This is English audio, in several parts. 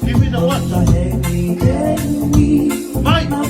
Give me the one. Mike.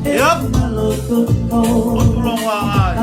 Yup. Magulong wangay.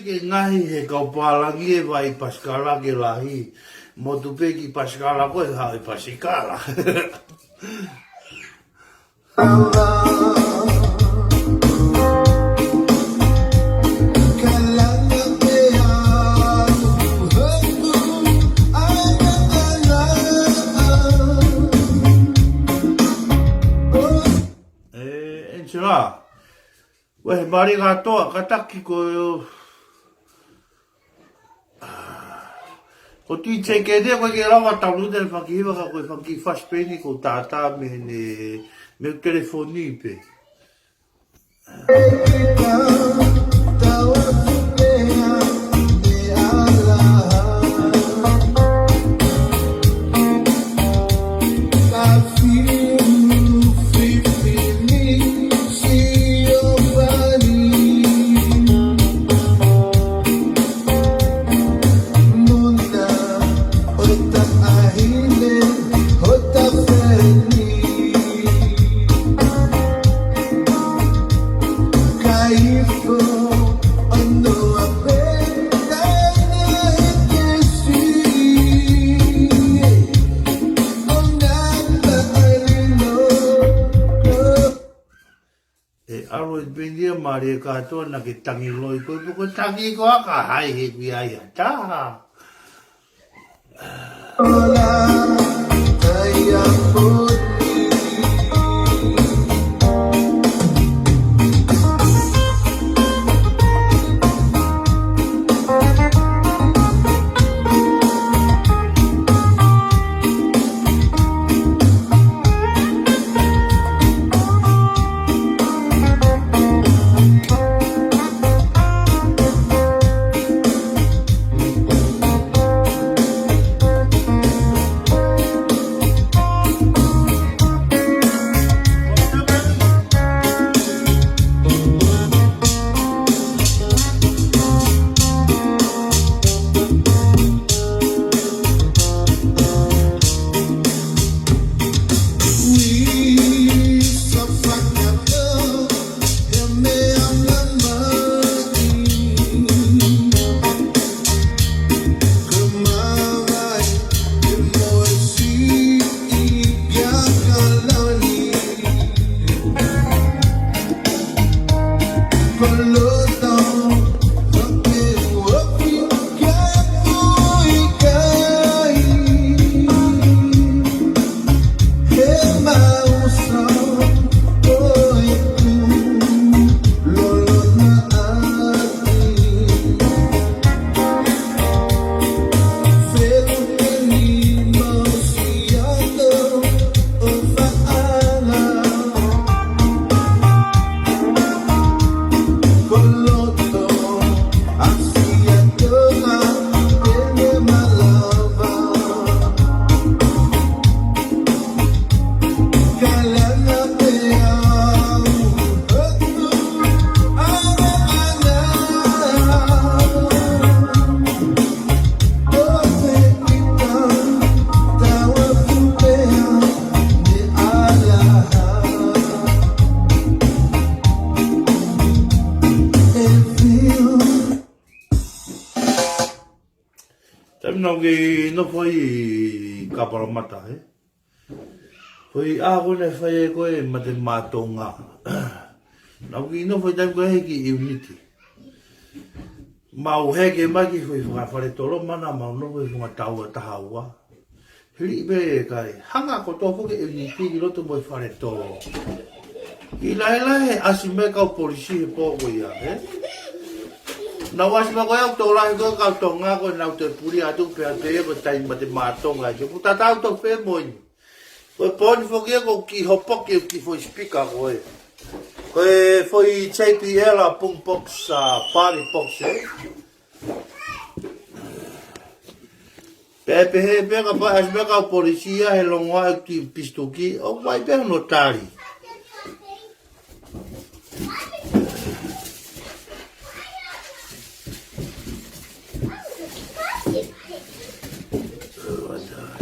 ke ngahi he kaupalangi e vai paskala ke lahi. Mo tupe ki paskala koe hao i pasikala. Sira, weh mari katoa kataki ko o tui te ke de ko ke rawa taunu del fakiwa ka ko faki faspeni ko tata me me telefoni pe. Aro bendia mari katoa na ke tangi loi ko tangi ko ka hai he bia ya ta. No que no foi kaparamata he. Foi ne fai ko e mate matonga. No que no foi tan ko he ki unity. Mau he ke maki foi fa fare tolo mana mau no foi fa tau ta hawa. Hili be kai hanga ko to fo ke unity ki loto mo fare tolo. Ila he asime ka polisi po ko ya he. Na was ma ko ya to la ko ka to nga ko na te puri atu pe ate ko tai mate matonga jo puta ta to fe mo ko pon fo ke ko ki hopo ki fo speaker ko foi JPL a pum box party box Pepe he pega pa as mega policia he longa ki pistoki o vai per notari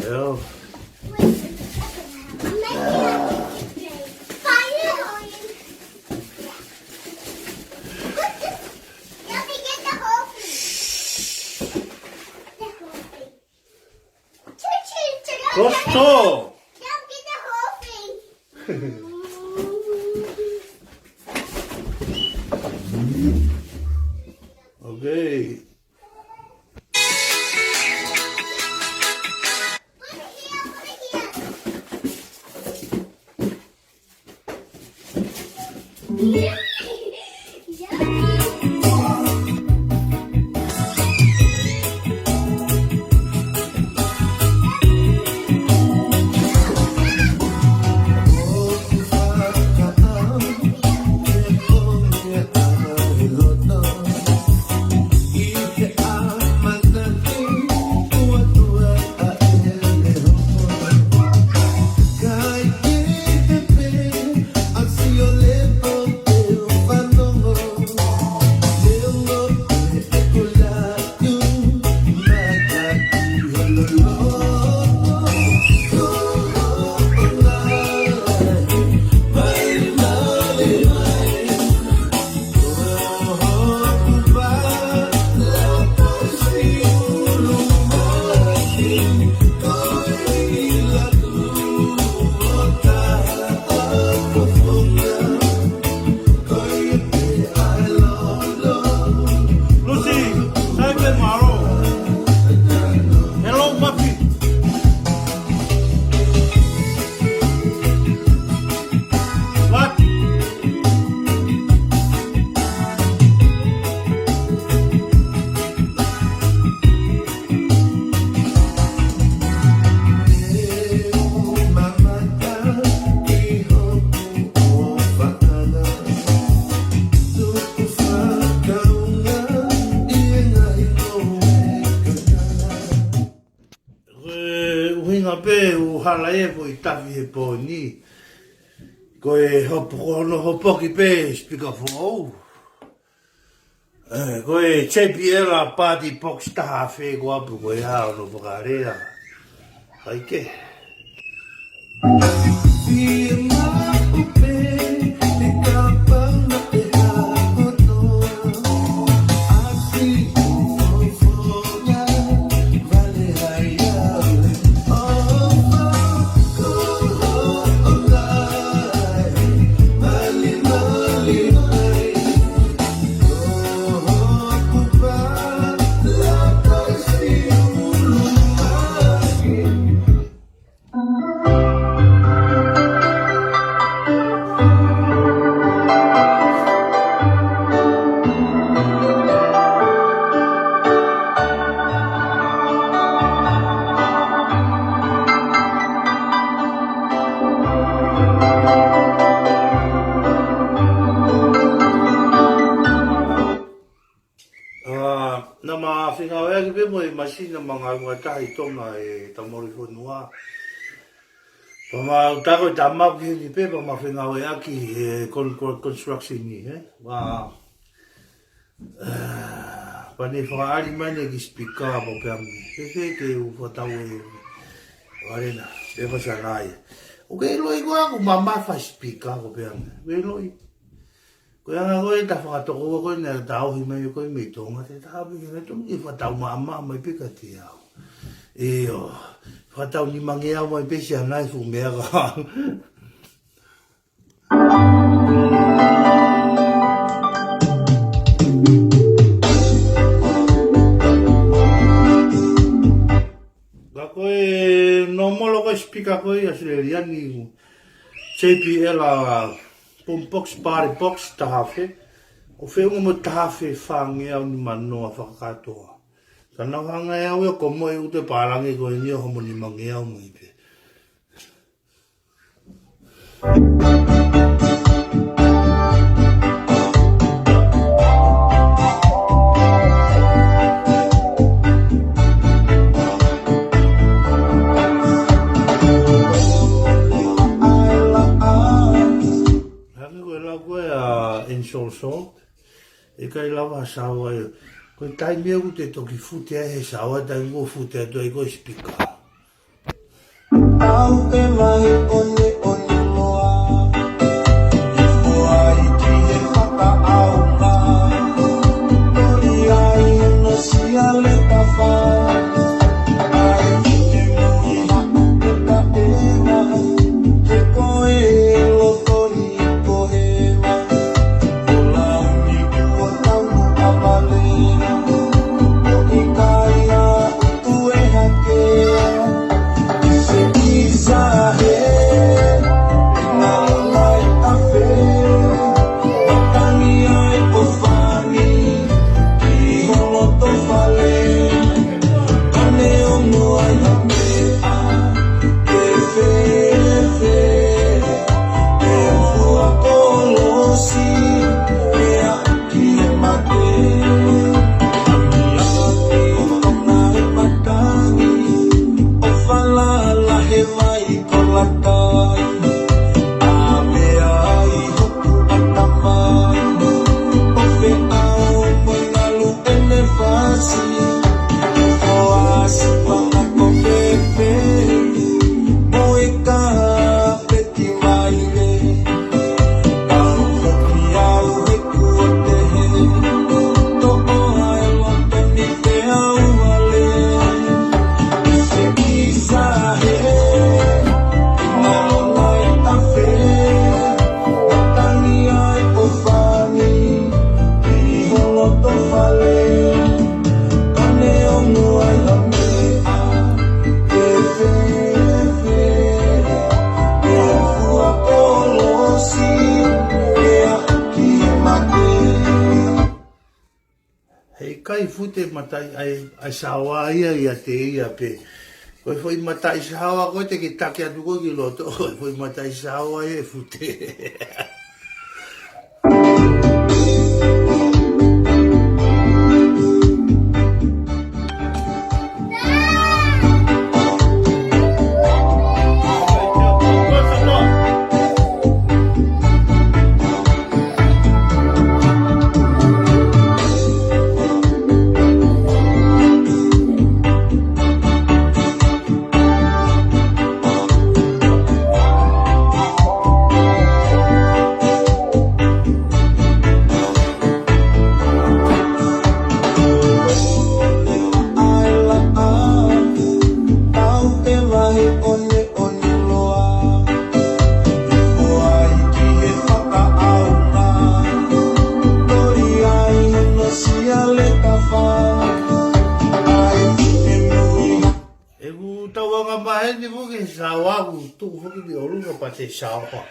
hell? Rosto! Don't get the whole thing. Okay. Yeah. hala e po I tawi he po ni. Ko e hono hopoki pe spika fo au. Ko e chepi e la pati poks taha fe ko apu ko e hao no pokarea. Haike. Nama whinga wea ki pe mo I masina mga ua tahi tonga e tamori whanua. Pama utako I tamau ki ni pe pama whinga wea ki e construction ni. Wa pane whakaari mane ki spika po pe ami. Pepe ke u whatau e warena. Pepa sanai. O ke loi kua ku mama wha spika po pe ami. Ke loi. Ko anga koe ta whakatoko koe nea tau hi mai koe mei tonga te tau piki me tonga I whatau maa mai pika te au. E o, whatau ni mange au mai pesi anai fu mea ka. Ka koe no molo koe spika koe asile riani JPL a Pumbox party box tahafe. O whengu mo tahafe whange au ni manoa whakatoa. Sana whanga e au e ko moe ute pārangi ko e nio homo ni mange au mo ipe. So e kai lava sawa e ko tai me u te toki fute e sawa tai go fute to e go spika au te mai one moa moa I ki e whaka au ma nori ai no si ale ta fa ai te mui kai fute matai ai sawa ia te ia pe. Koe foi matai sawa koe te ki take atu koe ki loto. Koe foi matai sawa ia fute. Te sawa.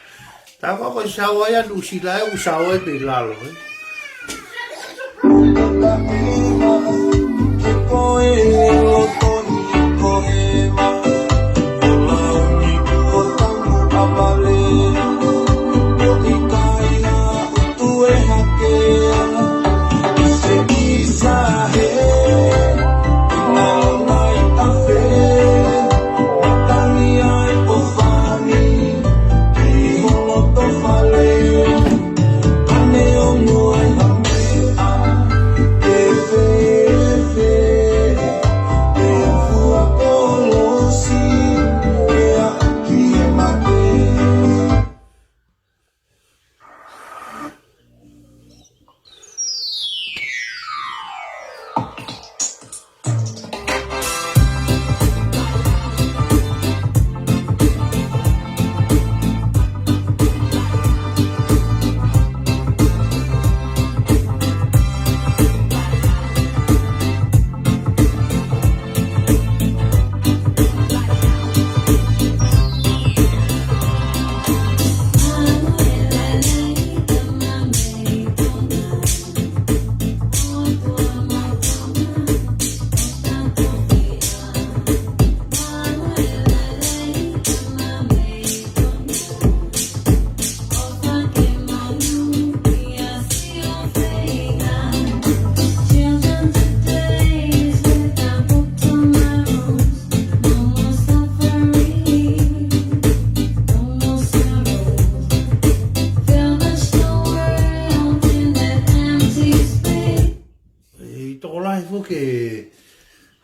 Tava ko sawa ya usila e usawa e pelalo.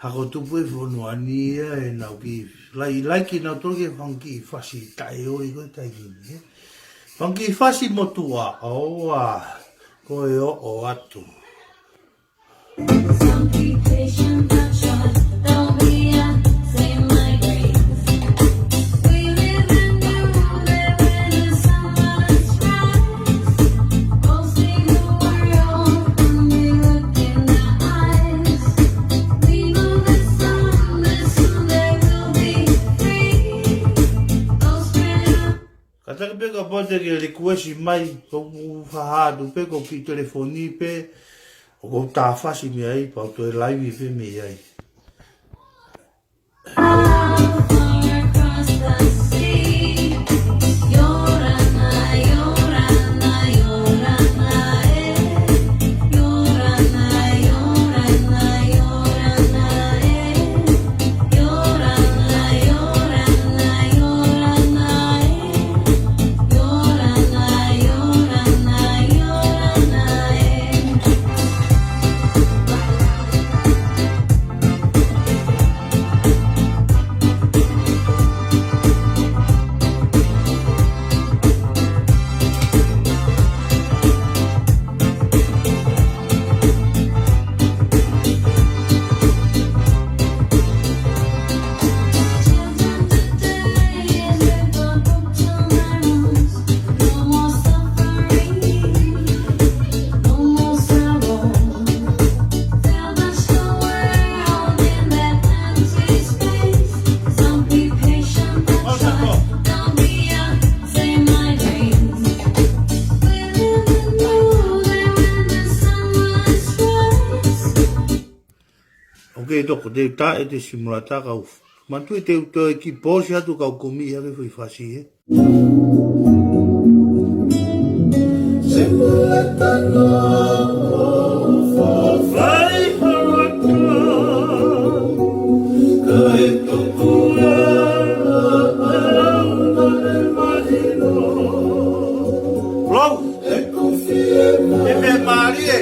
Hako tupu e whonuani e nau ki lai ki nau toke whanki whasi tai o i koe tai kini. Whanki whasi motua aua koe o atu. Some keep patient but short, don't be say my grace. We live and know that when the sunrise rise, we'll see the world when we look in the eyes. We know that someday we'll be free. Those friends. Kataka peka pote ke requesti mai koku whahadu pe ko ki telefoni pe o ko tā whasi me ai pa o to e laiwi pe me ai. Across the sea, Yorana, Yorana, Yorana, Yorana, Yorana, Yorana, Yorana, Yorana, Yorana, Yorana, Yorana, Yorana. ke toko te ta e te simula ta kau. Mantu e te uto e ki pōsi atu kau komi ia ke whi whasi e. Whai haraka, ka e toko e me mari e.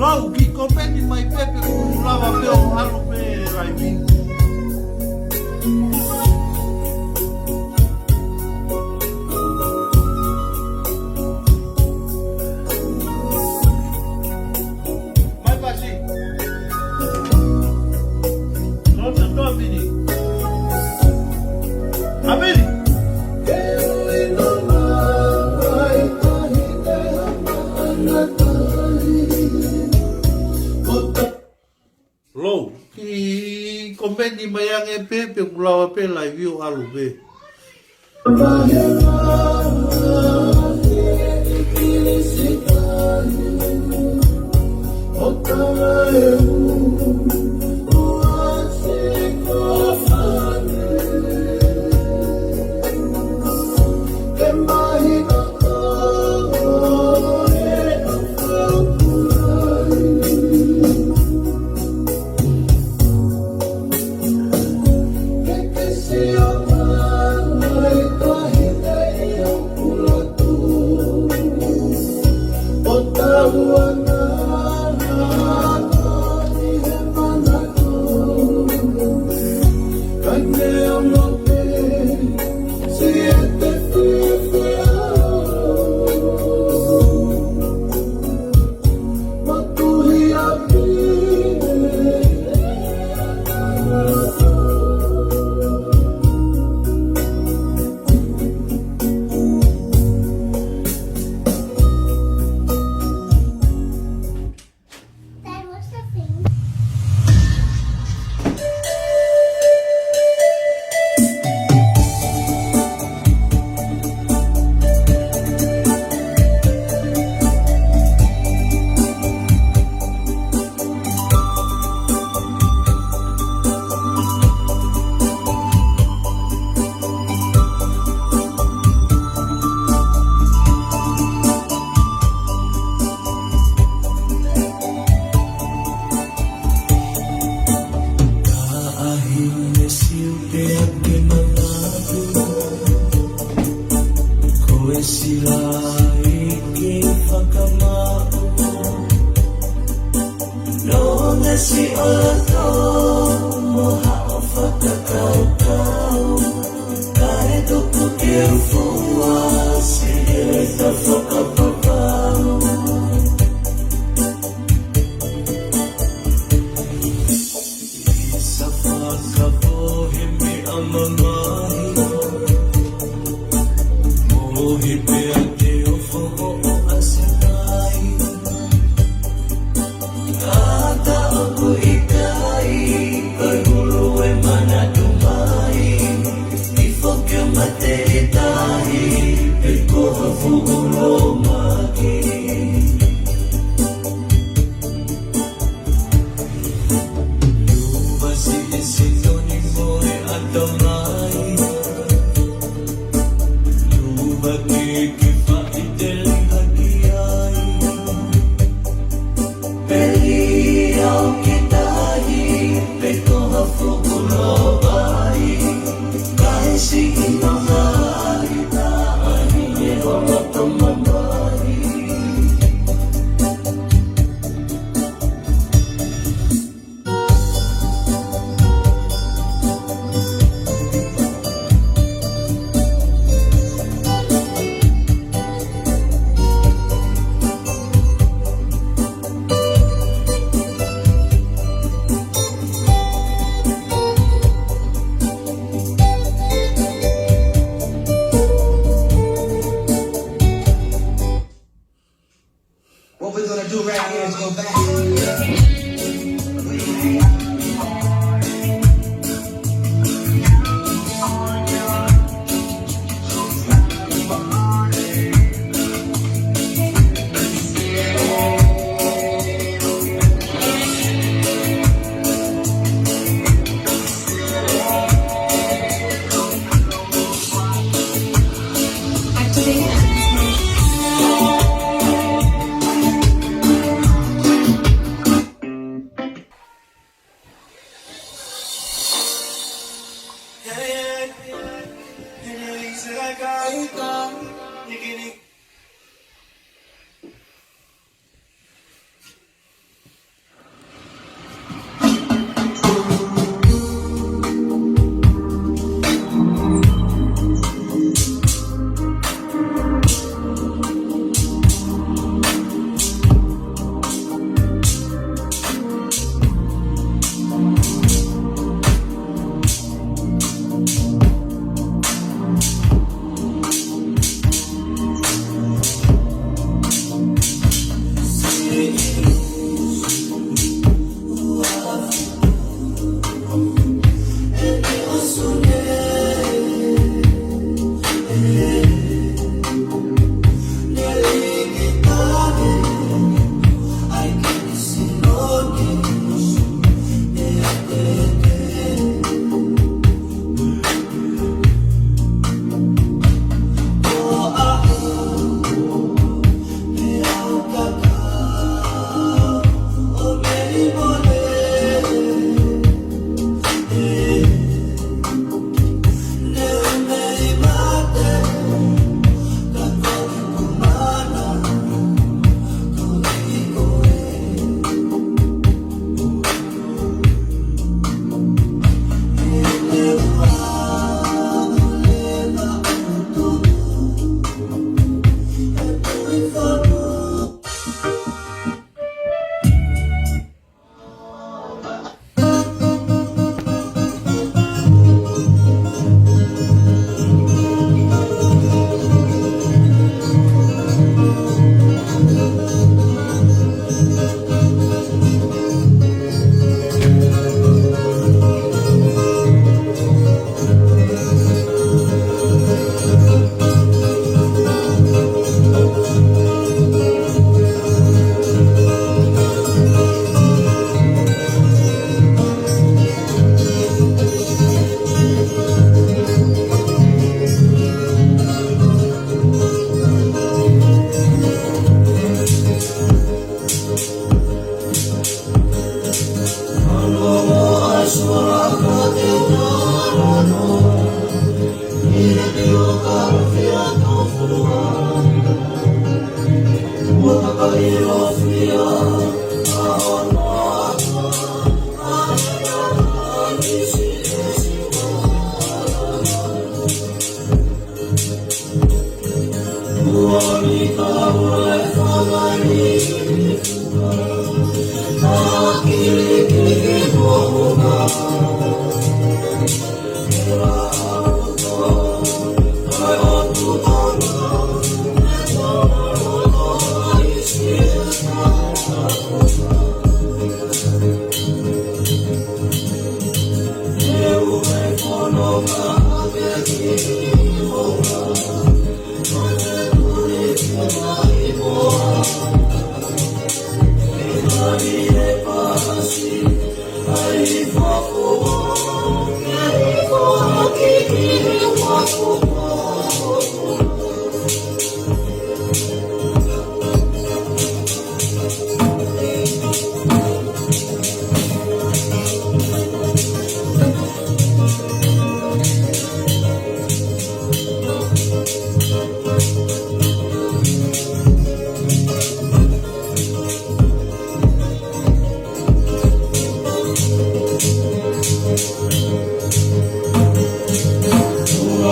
Lau ki kompeni mai pepe kulawa peo halu pe raivi. Mai pasi. Nota to amini. Amini. Low, ki kompeni mai ange pepe kulawa pe lai viu halu pe. That was the thing. Si olato moha o whakakaukau Kare tupu ke fua si e ta whakapapau Sa whakapohe me a mangahi Mohi pe a te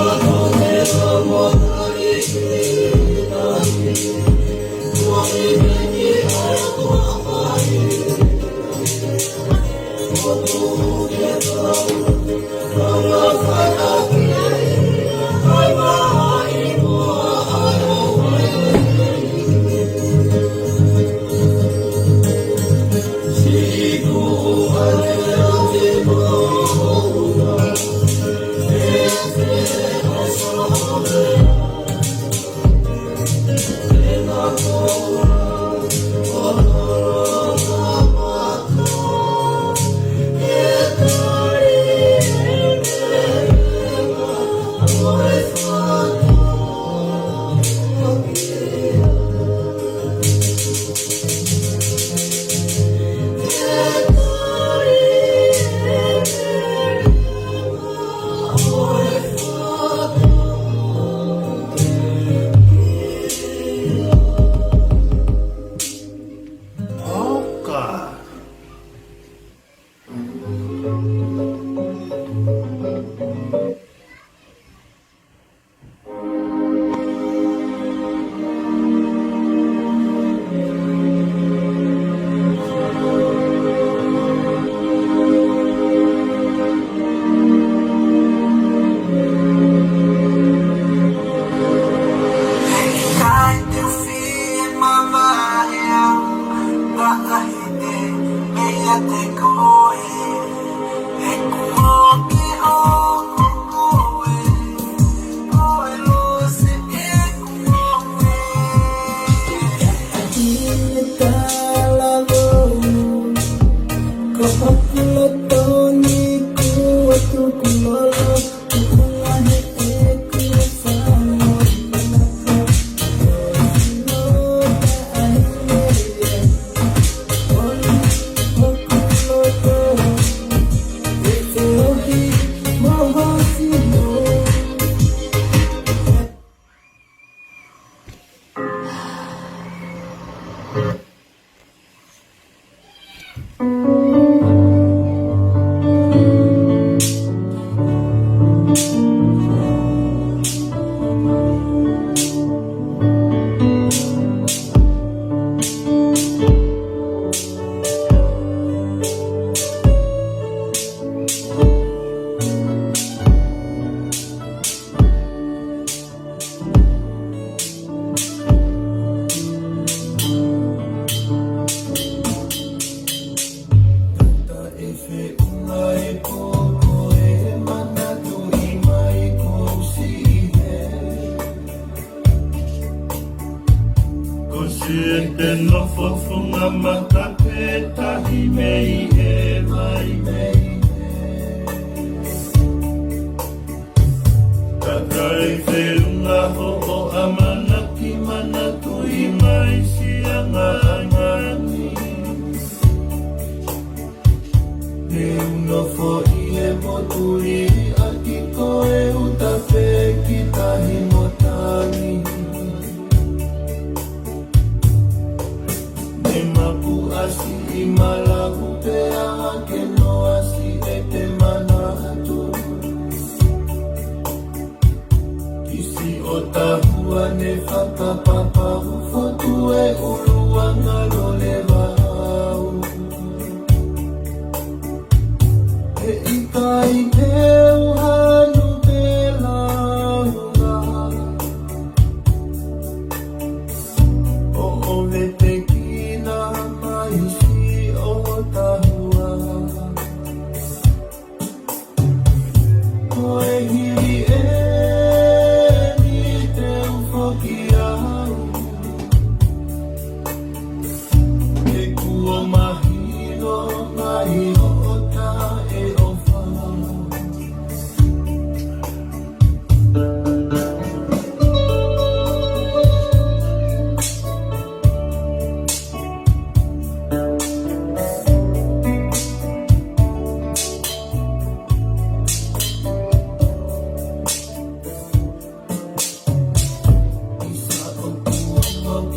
Oh Oka. Kahit yung mamayaw Nakahiti Mayate ko Ekuoki o kukuwe Oelo si ekuowe Atitalago Kohakuloto ni kuwatukulolo Kukungahe ekusamo Consciente no fofunga matapeta himei vai Kakai feunga ho o amanaki manatu imai sianga angani Neuno fo ie moturi akiko e utape kita himotani Mapu asi imalagu te ake no asi e te manatu Isi o tahua ne whakapapa ufotu e uruanga lo le wahau E ika i te uhanu te launga O ove te kina maisi o tahua Koe hiri e ni te ufoki au E kua mahino mai o ta e o whau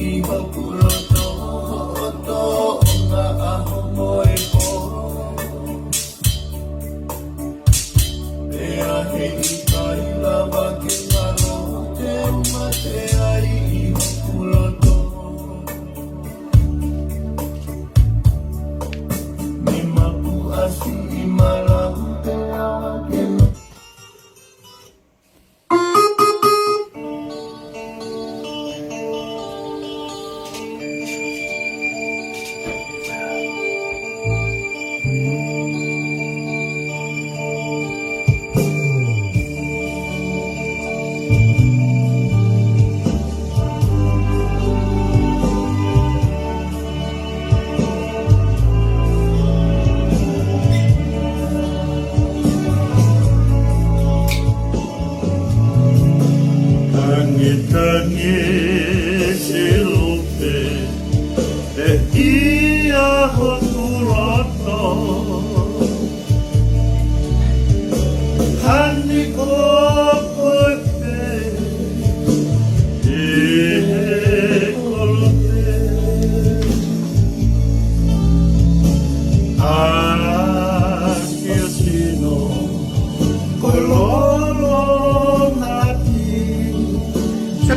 Ki hoku roto oto o ngā aho moe ko Te ahe i kai lawa ke ngaro te uma te ai i hoku roto Mi mapu asi i malahu te awa ke Tangi se lupe e ia hotu roto Hani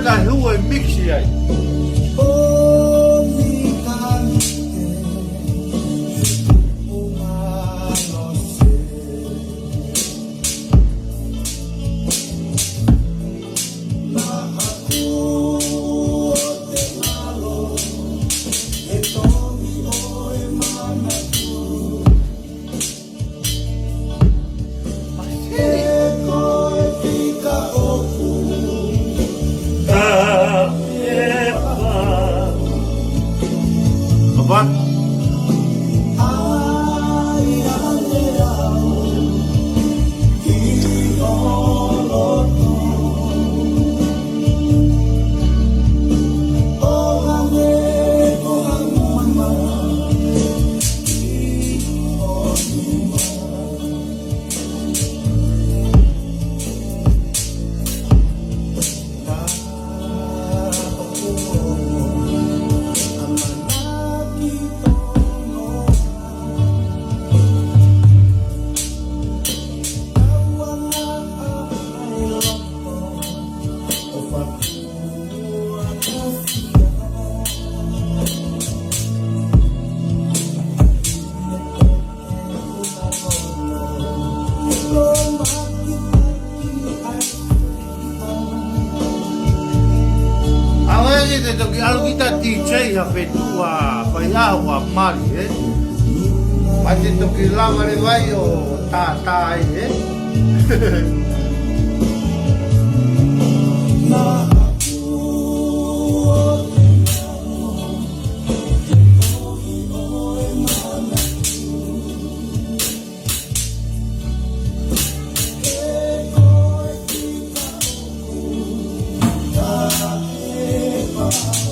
ka hua mixi ai. Apa? Awalnya dia tu kalau kita DJ ya fetua, payah wa mali Macam tu kita mari bayo ta Bye.